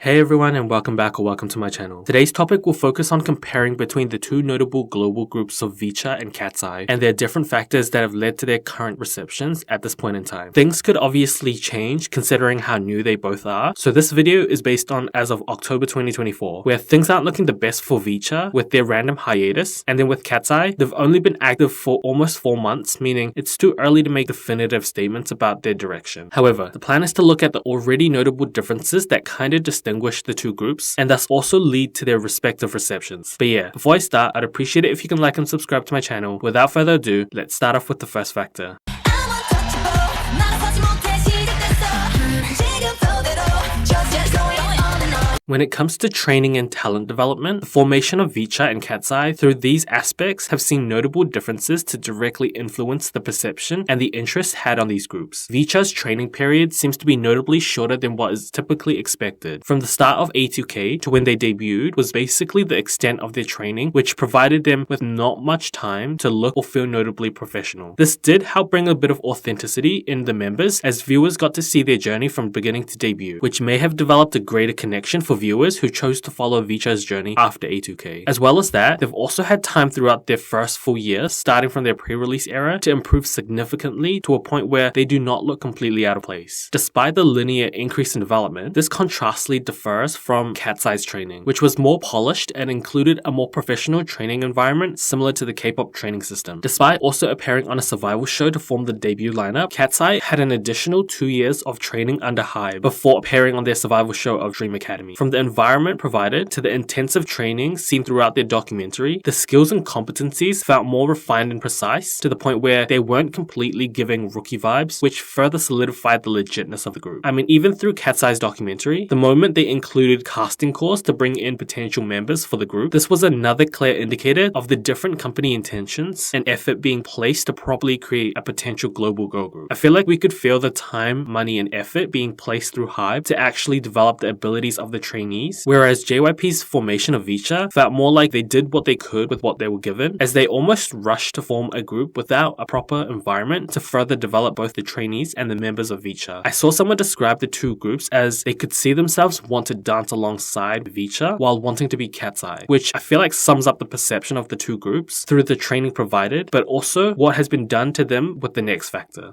Hey everyone, and welcome back or welcome to my channel. Today's topic will focus on comparing between the two notable global groups of VCHA and KATSEYE and their different factors that have led to their current receptions at this point in time. Things could obviously change considering how new they both are, so this video is based on as of October 2024, where things aren't looking the best for VCHA with their random hiatus, and then with KATSEYE, they've only been active for almost 4 months, meaning it's too early to make definitive statements about their direction. However, the plan is to look at the already notable differences that kinda distinguish the two groups and thus also lead to their respective receptions. But yeah, before I start, I'd appreciate it if you can like and subscribe to my channel. Without further ado, let's start off with the first factor. When it comes to training and talent development, the formation of VCHA and KATSEYE through these aspects have seen notable differences to directly influence the perception and the interest had on these groups. VCHA's training period seems to be notably shorter than what is typically expected. From the start of A2K to when they debuted was basically the extent of their training, which provided them with not much time to look or feel notably professional. This did help bring a bit of authenticity in the members as viewers got to see their journey from beginning to debut, which may have developed a greater connection for viewers who chose to follow VCHA's journey after A2K. As well as that, they've also had time throughout their first full year, starting from their pre-release era, to improve significantly to a point where they do not look completely out of place. Despite the linear increase in development, this contrastly differs from KATSEYE's training, which was more polished and included a more professional training environment similar to the K-pop training system. Despite also appearing on a survival show to form the debut lineup, KATSEYE had an additional 2 years of training under HYBE before appearing on their survival show of Dream Academy. From the environment provided to the intensive training seen throughout their documentary, the skills and competencies felt more refined and precise to the point where they weren't completely giving rookie vibes, which further solidified the legitness of the group. I mean, even through KATSEYE's documentary, the moment they included casting calls to bring in potential members for the group, this was another clear indicator of the different company intentions and effort being placed to properly create a potential global girl group. I feel like we could feel the time, money, and effort being placed through HYBE to actually develop the abilities of the trainees, whereas JYP's formation of VCHA felt more like they did what they could with what they were given, as they almost rushed to form a group without a proper environment to further develop both the trainees and the members of VCHA. I saw someone describe the two groups as they could see themselves want to dance alongside VCHA while wanting to be KATSEYE, which I feel like sums up the perception of the two groups through the training provided, but also what has been done to them with the next factor.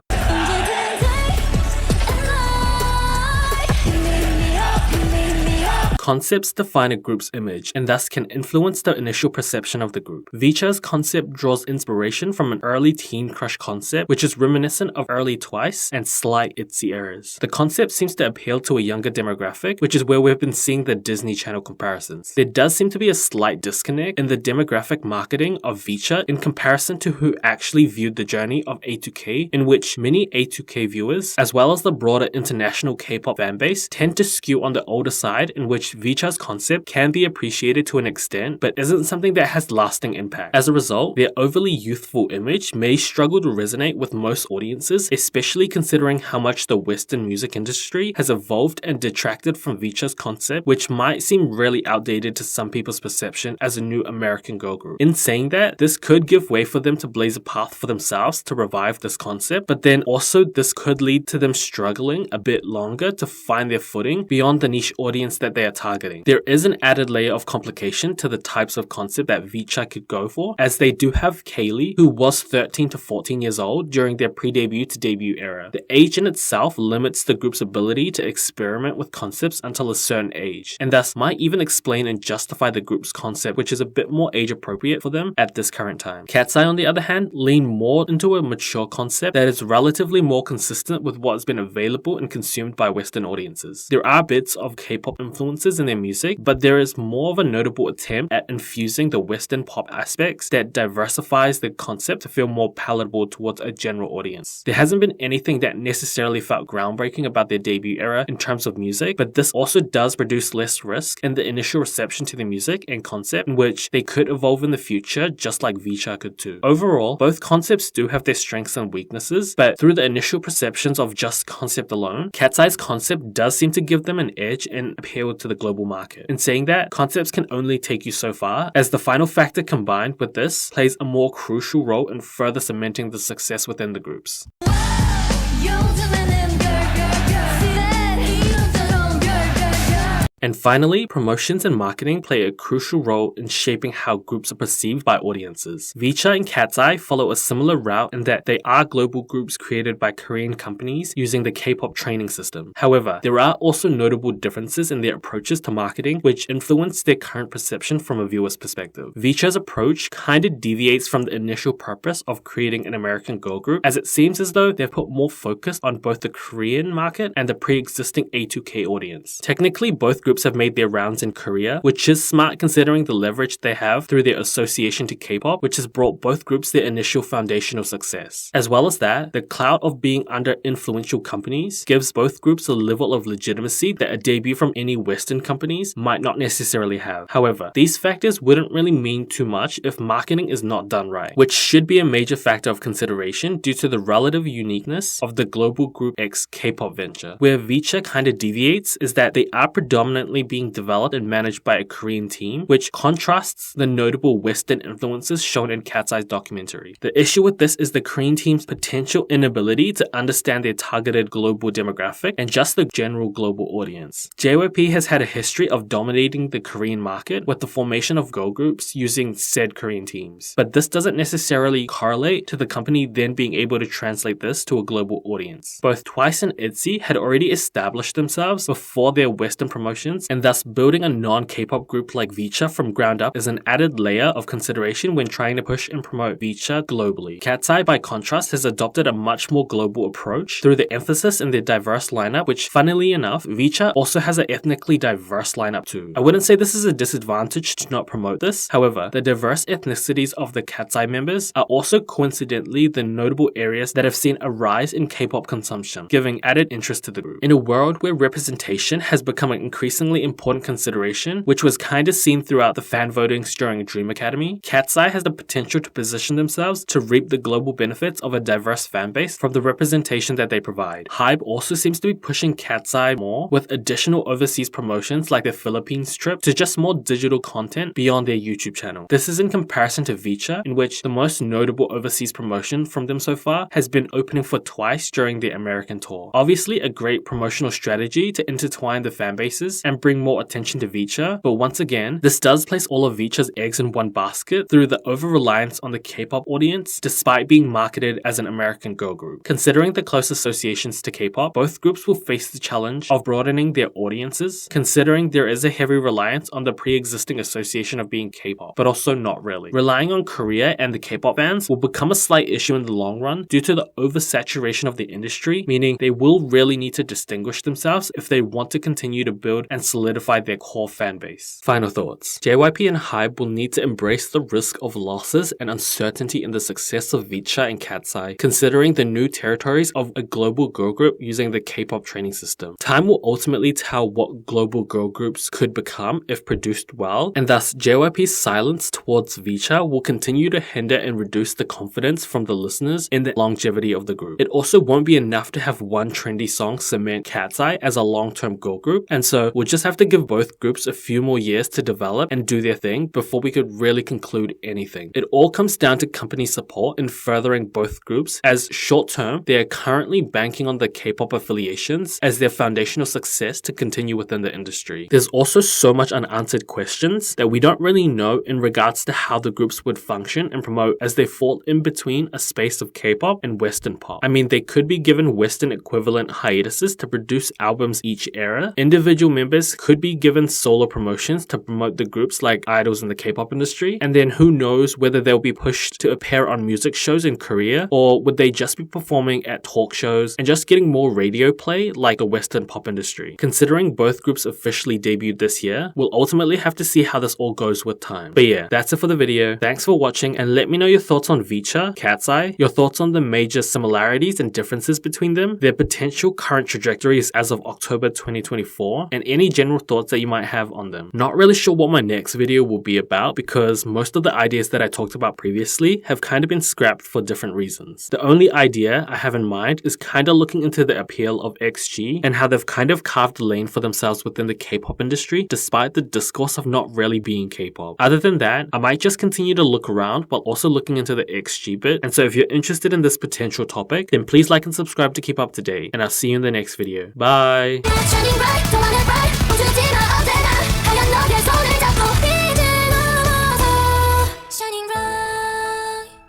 Concepts define a group's image and thus can influence the initial perception of the group. VCHA's concept draws inspiration from an early teen crush concept, which is reminiscent of early Twice and slight ITZY eras. The concept seems to appeal to a younger demographic, which is where we've been seeing the Disney Channel comparisons. There does seem to be a slight disconnect in the demographic marketing of VCHA in comparison to who actually viewed the journey of A2K, in which many A2K viewers, as well as the broader international K-pop fanbase, tend to skew on the older side, in which VCHA's concept can be appreciated to an extent, but isn't something that has lasting impact. As a result, their overly youthful image may struggle to resonate with most audiences, especially considering how much the Western music industry has evolved and detracted from VCHA's concept, which might seem really outdated to some people's perception as a new American girl group. In saying that, this could give way for them to blaze a path for themselves to revive this concept, but then also this could lead to them struggling a bit longer to find their footing beyond the niche audience that they are targeting. There is an added layer of complication to the types of concept that VCHA could go for, as they do have Kaylee, who was 13 to 14 years old during their pre-debut to debut era. The age in itself limits the group's ability to experiment with concepts until a certain age, and thus might even explain and justify the group's concept, which is a bit more age appropriate for them at this current time. KATSEYE, on the other hand, lean more into a mature concept that is relatively more consistent with what has been available and consumed by Western audiences. There are bits of K-pop influences in their music, but there is more of a notable attempt at infusing the Western pop aspects that diversifies the concept to feel more palatable towards a general audience. There hasn't been anything that necessarily felt groundbreaking about their debut era in terms of music, but this also does produce less risk in the initial reception to the music and concept, in which they could evolve in the future just like VCHA could too. Overall, both concepts do have their strengths and weaknesses, but through the initial perceptions of just concept alone, KATSEYE's concept does seem to give them an edge and appeal to the global market. In saying that, concepts can only take you so far, as the final factor combined with this plays a more crucial role in further cementing the success within the groups. And finally, promotions and marketing play a crucial role in shaping how groups are perceived by audiences. VCHA and KATSEYE follow a similar route in that they are global groups created by Korean companies using the K-pop training system. However, there are also notable differences in their approaches to marketing which influence their current perception from a viewer's perspective. VCHA's approach kind of deviates from the initial purpose of creating an American girl group, as it seems as though they've put more focus on both the Korean market and the pre-existing A2K audience. Technically, both groups have made their rounds in Korea, which is smart considering the leverage they have through their association to K-pop, which has brought both groups their initial foundational success. As well as that, the clout of being under influential companies gives both groups a level of legitimacy that a debut from any Western companies might not necessarily have. However, these factors wouldn't really mean too much if marketing is not done right, which should be a major factor of consideration due to the relative uniqueness of the global Group X K-pop venture. Where VCHA kind of deviates is that they are predominantly being developed and managed by a Korean team, which contrasts the notable Western influences shown in KATSEYE's documentary. The issue with this is the Korean team's potential inability to understand their targeted global demographic and just the general global audience. JYP has had a history of dominating the Korean market with the formation of girl groups using said Korean teams. But this doesn't necessarily correlate to the company then being able to translate this to a global audience. Both TWICE and ITZY had already established themselves before their Western promotions, and thus building a non-K-pop group like VCHA from ground up is an added layer of consideration when trying to push and promote VCHA globally. KATSEYE, by contrast, has adopted a much more global approach through the emphasis in their diverse lineup, which, funnily enough, VCHA also has an ethnically diverse lineup too. I wouldn't say this is a disadvantage to not promote this. However, the diverse ethnicities of the KATSEYE members are also coincidentally the notable areas that have seen a rise in K-pop consumption, giving added interest to the group. In a world where representation has become an increasingly important consideration, which was kinda seen throughout the fan votings during Dream Academy, KATSEYE has the potential to position themselves to reap the global benefits of a diverse fanbase from the representation that they provide. HYBE also seems to be pushing KATSEYE more with additional overseas promotions like the Philippines trip to just more digital content beyond their YouTube channel. This is in comparison to VCHA, in which the most notable overseas promotion from them so far has been opening for TWICE during their American tour. Obviously a great promotional strategy to intertwine the fan bases and bring more attention to VCHA, but once again, this does place all of VCHA's eggs in one basket through the over-reliance on the K-pop audience despite being marketed as an American girl group. Considering the close associations to K-pop, both groups will face the challenge of broadening their audiences, considering there is a heavy reliance on the pre-existing association of being K-pop, but also not really. Relying on Korea and the K-pop fans will become a slight issue in the long run due to the oversaturation of the industry, meaning they will really need to distinguish themselves if they want to continue to build and solidify their core fan base. Final thoughts. JYP and HYBE will need to embrace the risk of losses and uncertainty in the success of VCHA and KATSEYE, considering the new territories of a global girl group using the K-pop training system. Time will ultimately tell what global girl groups could become if produced well, and thus JYP's silence towards VCHA will continue to hinder and reduce the confidence from the listeners in the longevity of the group. It also won't be enough to have one trendy song cement KATSEYE as a long-term girl group, and so we'll just have to give both groups a few more years to develop and do their thing before we could really conclude anything. It all comes down to company support in furthering both groups, as short-term, they are currently banking on the K-pop affiliations as their foundational success to continue within the industry. There's also so much unanswered questions that we don't really know in regards to how the groups would function and promote, as they fall in between a space of K-pop and Western pop. I mean, they could be given Western equivalent hiatuses to produce albums each era. Individual members could be given solo promotions to promote the groups like idols in the K-pop industry, and then who knows whether they'll be pushed to appear on music shows in Korea, or would they just be performing at talk shows and just getting more radio play like the Western pop industry. Considering both groups officially debuted this year, we'll ultimately have to see how this all goes with time. But yeah, that's it for the video. Thanks for watching, and let me know your thoughts on VCHA, KATSEYE, your thoughts on the major similarities and differences between them, their potential current trajectories as of October 2024, and any general thoughts that you might have on them. Not really sure what my next video will be about because most of the ideas that I talked about previously have kind of been scrapped for different reasons. The only idea I have in mind is kind of looking into the appeal of XG and how they've kind of carved a lane for themselves within the K-pop industry despite the discourse of not really being K-pop. Other than that, I might just continue to look around while also looking into the XG bit, and so if you're interested in this potential topic, then please like and subscribe to keep up to date, and I'll see you in the next video. Bye!